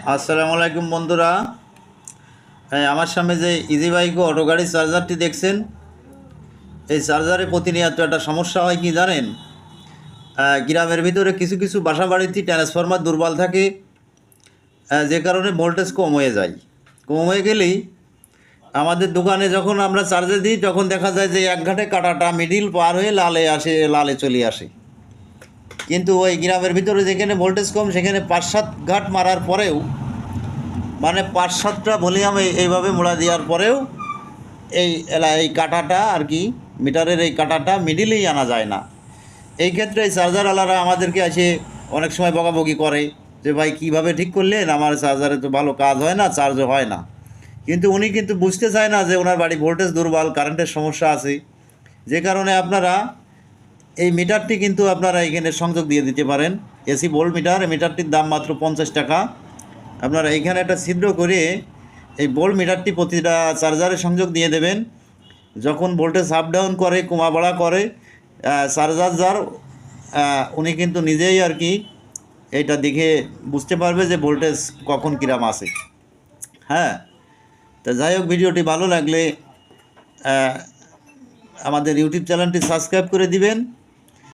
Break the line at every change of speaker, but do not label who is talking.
আসসালামু আলাইকুম বন্ধুরা। আমার সামনে যে ইজি বাইক ও অটো গাড়ির চার্জারটি দেখছেন, এই চার্জারে প্রতিনিয়ত একটা সমস্যা হয় কি জানেন? গ্রামের ভিতরে কিছু কিছু বাসা বাড়িতে ট্রান্সফরমার দুর্বল থাকে, যে কারণে ভোল্টেজ কম হয়ে যায়। কম হয়ে গেলেই আমাদের দোকানে যখন আমরা চার্জে দিই তখন দেখা যায় যে এক ঘাটে কাটাটা মিডিল পার হয়ে লালে চলে আসে। কিন্তু ওই গ্রামের ভিতরে যেখানে ভোল্টেজ কম সেখানে 5-7 ঘাট মারার পরেও, মানে 5-7টা ভলিউম এইভাবে মোড়া দেওয়ার পরেও এই কাটাটা আর কি, মিটারের এই কাটাটা মিডিলেই আনা যায় না। এই ক্ষেত্রে এই চার্জারওয়ালারা আমাদেরকে এসে অনেক সময় বকাবকি করে যে ভাই কীভাবে ঠিক করলেন, আমার চার্জারে তো ভালো কাজ হয় না, চার্জও হয় না। কিন্তু উনি কিন্তু বুঝতে চায় না যে ওনার বাড়ি ভোল্টেজ দুর্বল, কারেন্টের সমস্যা আছে। যে কারণে আপনারা এই মিটারটি কিন্তু আপনারা এখানে সংযোগ দিয়ে দিতে পারেন। এসি ভোল্ট মিটার, মিটারটির দাম মাত্র 50 টাকা। আপনারা এইখানে একটা ছিদ্র করে এই ভোল্ট মিটারটি প্রতিটা চার্জারে সংযোগ দিয়ে দেবেন। যখন ভোল্টেজ আপ ডাউন করে, কমা বাড়া করে, চার্জার যার উনি কিন্তু নিজেই আর কি এইটা দেখে বুঝতে পারবে যে ভোল্টেজ কখন কিরাম আছে। হ্যাঁ, তা যাই হোক, ভিডিওটি ভালো লাগলে আমাদের ইউটিউব চ্যানেলটি সাবস্ক্রাইব করে দিবেন।